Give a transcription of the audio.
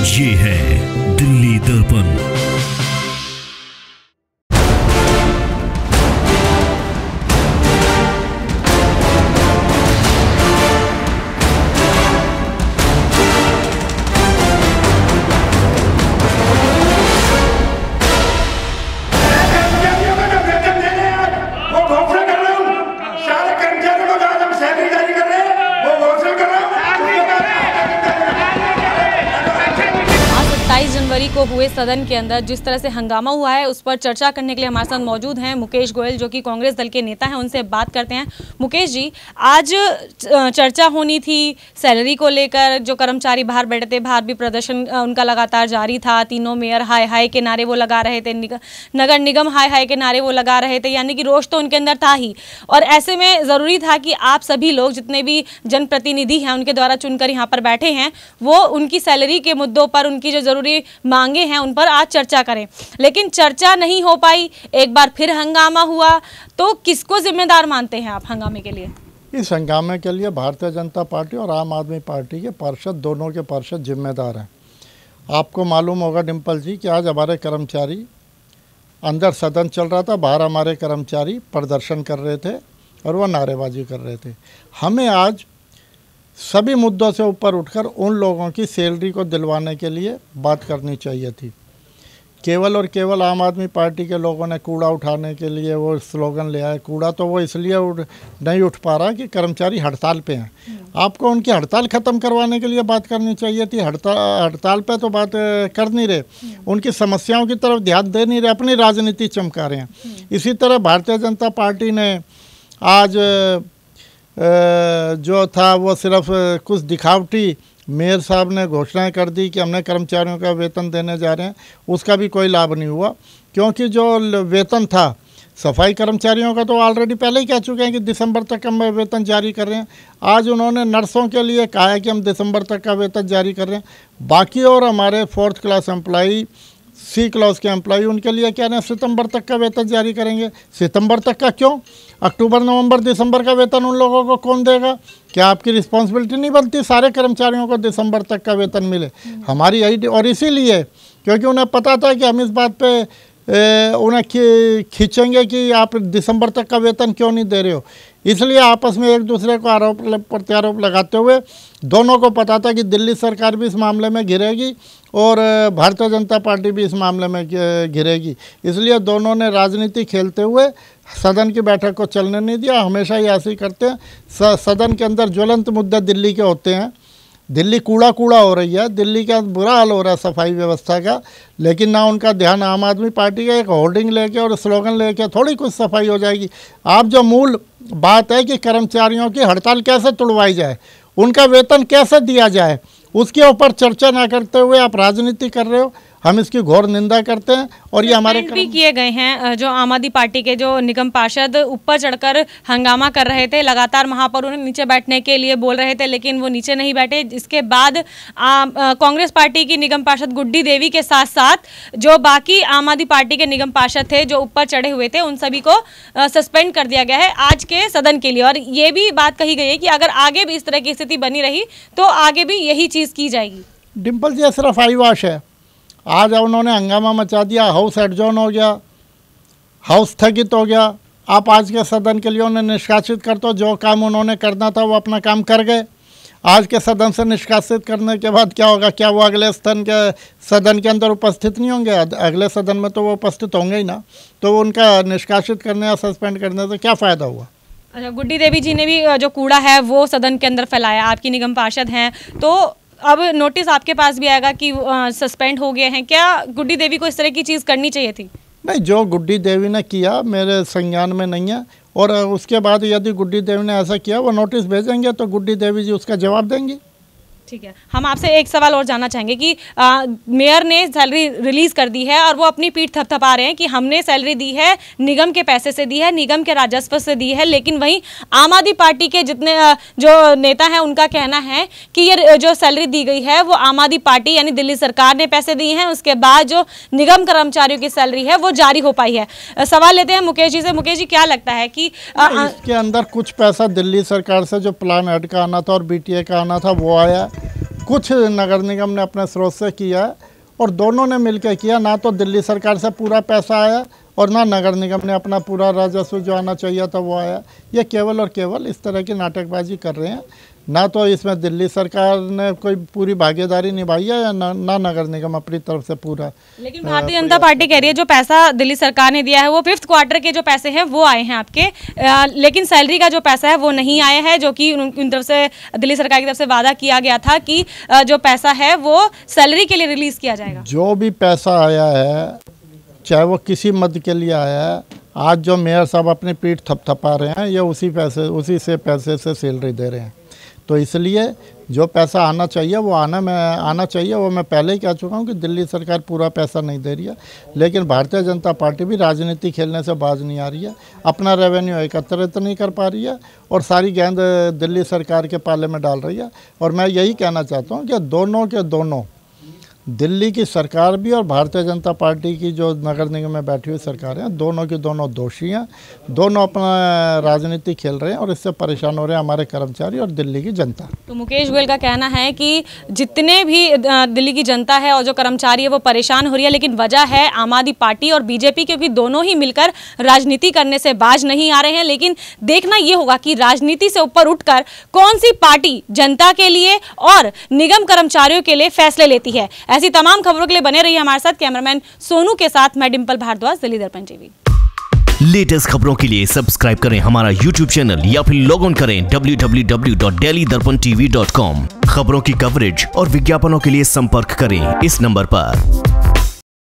ये है दिल्ली दर्पण। जनवरी को हुए सदन के अंदर जिस तरह से हंगामा हुआ है उस पर चर्चा करने के लिए हमारे साथ मौजूद हैं मुकेश गोयल, जो कि कांग्रेस दल के नेता हैं। उनसे बात करते हैं। मुकेश जी, आज चर्चा होनी थी सैलरी को लेकर। जो कर्मचारी बाहर बैठे थे, बाहर भी प्रदर्शन उनका लगातार जारी था। तीनों मेयर हाय हाय के नारे वो लगा रहे थे, नगर निगम हाय हाय के नारे वो लगा रहे थे, यानी कि रोष तो उनके अंदर था ही। और ऐसे में ज़रूरी था कि आप सभी लोग, जितने भी जनप्रतिनिधि हैं, उनके द्वारा चुनकर यहाँ पर बैठे हैं, वो उनकी सैलरी के मुद्दों पर, उनकी जो ज़रूरी मांगे हैं उन पर आज चर्चा करें। लेकिन चर्चा नहीं हो पाई, एक बार फिर हंगामा हुआ। तो किसको जिम्मेदार मानते हैं आप हंगामे के लिए? इस हंगामे के लिए भारतीय जनता पार्टी और आम आदमी पार्टी के पार्षद, दोनों के पार्षद जिम्मेदार हैं। आपको मालूम होगा डिम्पल जी कि आज हमारे कर्मचारी, अंदर सदन चल रहा था, बाहर हमारे कर्मचारी प्रदर्शन कर रहे थे और वह नारेबाजी कर रहे थे। हमें आज सभी मुद्दों से ऊपर उठकर उन लोगों की सैलरी को दिलवाने के लिए बात करनी चाहिए थी। केवल और केवल आम आदमी पार्टी के लोगों ने कूड़ा उठाने के लिए वो स्लोगन ले आए। कूड़ा तो वो इसलिए नहीं उठ पा रहा कि कर्मचारी हड़ताल पे हैं। आपको उनकी हड़ताल ख़त्म करवाने के लिए बात करनी चाहिए थी। हड़ताल पे तो बात कर नहीं रहे, उनकी समस्याओं की तरफ ध्यान दे नहीं रहे, अपनी राजनीति चमका रहे हैं। इसी तरह भारतीय जनता पार्टी ने आज जो था वो सिर्फ कुछ दिखावटी, मेयर साहब ने घोषणाएं कर दी कि हमने कर्मचारियों का वेतन देने जा रहे हैं, उसका भी कोई लाभ नहीं हुआ। क्योंकि जो वेतन था सफाई कर्मचारियों का तो ऑलरेडी पहले ही कह चुके हैं कि दिसंबर तक हम वेतन जारी कर रहे हैं। आज उन्होंने नर्सों के लिए कहा है कि हम दिसंबर तक का वेतन जारी कर रहे हैं। बाकी और हमारे 4th class employee, C class के एम्प्लॉई, उनके लिए क्या है, सितंबर तक का वेतन जारी करेंगे। सितंबर तक का क्यों? अक्टूबर, नवंबर, दिसंबर का वेतन उन लोगों को कौन देगा? क्या आपकी रिस्पॉन्सिबिलिटी नहीं बनती सारे कर्मचारियों को दिसंबर तक का वेतन मिले? हमारी यही, और इसीलिए क्योंकि उन्हें पता था कि हम इस बात पे उन्हें खींचेंगे कि आप दिसंबर तक का वेतन क्यों नहीं दे रहे हो, इसलिए आपस में एक दूसरे को आरोप प्रत्यारोप लगाते हुए दोनों को पता था कि दिल्ली सरकार भी इस मामले में घिरेगी और भारतीय जनता पार्टी भी इस मामले में घिरेगी। इसलिए दोनों ने राजनीति खेलते हुए सदन की बैठक को चलने नहीं दिया। हमेशा ही ऐसे ही करते हैं। सदन के अंदर ज्वलंत मुद्दे दिल्ली के होते हैं। दिल्ली कूड़ा कूड़ा हो रही है, दिल्ली का बुरा हाल हो रहा है सफाई व्यवस्था का, लेकिन ना उनका ध्यान आम आदमी पार्टी का एक होर्डिंग लेके और स्लोगन लेके थोड़ी कुछ सफाई हो जाएगी। आप जो मूल बात है कि कर्मचारियों की हड़ताल कैसे तुड़वाई जाए, उनका वेतन कैसे दिया जाए, उसके ऊपर चर्चा ना करते हुए आप राजनीति कर रहे हो। हम इसकी घोर निंदा करते हैं। और ये हमारे भी किए गए हैं। जो आम आदमी पार्टी के जो निगम पार्षद ऊपर चढ़कर हंगामा कर रहे थे, लगातार वहां पर उन्हें नीचे बैठने के लिए बोल रहे थे, लेकिन वो नीचे नहीं बैठे। इसके बाद कांग्रेस पार्टी की निगम पार्षद गुड्डी देवी के साथ साथ जो बाकी आम आदमी पार्टी के निगम पार्षद थे जो ऊपर चढ़े हुए थे, उन सभी को सस्पेंड कर दिया गया है आज के सदन के लिए। और ये भी बात कही गई है कि अगर आगे भी इस तरह की स्थिति बनी रही तो आगे भी यही चीज़ की जाएगी। डिम्पल जी, सिर्फ आईवाश है। आज उन्होंने हंगामा मचा दिया, हाउस एडजॉर्न हो गया, हाउस स्थगित हो गया। आप आज के सदन के लिए उन्हें निष्कासित कर दो। जो काम उन्होंने करना था वो अपना काम कर गए। आज के सदन से निष्कासित करने के बाद क्या होगा? क्या वो अगले सदन के अंदर उपस्थित नहीं होंगे? अगले सदन में तो वो उपस्थित होंगे ही ना। तो उनका निष्कासित करने या सस्पेंड करने से क्या फ़ायदा हुआ? अच्छा, गुड्डी देवी जी ने भी जो कूड़ा है वो सदन के अंदर फैलाया, आपकी निगम पार्षद हैं, तो अब नोटिस आपके पास भी आएगा कि सस्पेंड हो गए हैं। क्या गुड्डी देवी को इस तरह की चीज़ करनी चाहिए थी? नहीं, जो गुड्डी देवी ने किया मेरे संज्ञान में नहीं है। और उसके बाद यदि गुड्डी देवी ने ऐसा किया, वो नोटिस भेजेंगे तो गुड्डी देवी जी उसका जवाब देंगी। ठीक है, हम आपसे एक सवाल और जानना चाहेंगे कि मेयर ने सैलरी रिलीज कर दी है और वो अपनी पीठ थपथपा रहे हैं कि हमने सैलरी दी है, निगम के पैसे से दी है, निगम के राजस्व से दी है। लेकिन वहीं आम आदमी पार्टी के जितने जो नेता हैं उनका कहना है कि ये जो सैलरी दी गई है वो आम आदमी पार्टी यानी दिल्ली सरकार ने पैसे दिए हैं, उसके बाद जो निगम कर्मचारियों की सैलरी है वो जारी हो पाई है। सवाल लेते हैं मुकेश जी से। मुकेश जी, क्या लगता है कि इसके अंदर कुछ पैसा दिल्ली सरकार से जो प्लान एड का आना था और BTA का आना था वो आया, कुछ नगर निगम ने अपने स्रोत से किया है और दोनों ने मिलकर किया। ना तो दिल्ली सरकार से पूरा पैसा आया और ना नगर निगम ने अपना पूरा राजस्व जो आना चाहिए था वो आया। ये केवल और केवल इस तरह की नाटकबाजी कर रहे हैं। ना तो इसमें दिल्ली सरकार ने कोई पूरी भागीदारी निभाई है या ना नगर निगम अपनी तरफ से पूरा। लेकिन भारतीय जनता पार्टी कह रही है जो पैसा दिल्ली सरकार ने दिया है वो 5th क्वार्टर के जो पैसे हैं वो आए हैं आपके, लेकिन सैलरी का जो पैसा है वो नहीं आया है, जो कि उनकी तरफ से दिल्ली सरकार की तरफ से वादा किया गया था कि जो पैसा है वो सैलरी के लिए रिलीज किया जाएगा। जो भी पैसा आया है चाहे वो किसी मद के लिए आया है, आज जो मेयर साहब अपनी पीठ थपथपा रहे हैं ये उसी पैसे से सैलरी दे रहे हैं। तो इसलिए जो पैसा आना चाहिए वो आना चाहिए। वो मैं पहले ही कह चुका हूँ कि दिल्ली सरकार पूरा पैसा नहीं दे रही है, लेकिन भारतीय जनता पार्टी भी राजनीति खेलने से बाज नहीं आ रही है, अपना रेवेन्यू एकत्रित नहीं कर पा रही है और सारी गेंद दिल्ली सरकार के पाले में डाल रही है। और मैं यही कहना चाहता हूँ कि दोनों के दोनों, दिल्ली की सरकार भी और भारतीय जनता पार्टी की जो नगर निगम में बैठी हुई सरकार है, दोनों के दोनों दोषी हैं। दोनों अपना राजनीति खेल रहे हैं और इससे परेशान हो रहे हैं हमारे कर्मचारी और दिल्ली की जनता। तो मुकेश गोयल का कहना है कि जितने भी दिल्ली की जनता है और जो कर्मचारी है वो परेशान हो रही है, लेकिन वजह है आम आदमी पार्टी और बीजेपी, क्योंकि दोनों ही मिलकर राजनीति करने से बाज नहीं आ रहे हैं। लेकिन देखना ये होगा कि राजनीति से ऊपर उठकर कौन सी पार्टी जनता के लिए और निगम कर्मचारियों के लिए फैसले लेती है। ऐसी तमाम खबरों के लिए बने रहिए हमारे साथ। कैमरामैन सोनू के साथ मैं डिंपल भारद्वाज, दिल्ली दर्पण टीवी। लेटेस्ट खबरों के लिए सब्सक्राइब करें हमारा YouTube चैनल या फिर लॉग ऑन करें www.delhidarpantv.com। खबरों की कवरेज और विज्ञापनों के लिए संपर्क करें इस नंबर पर।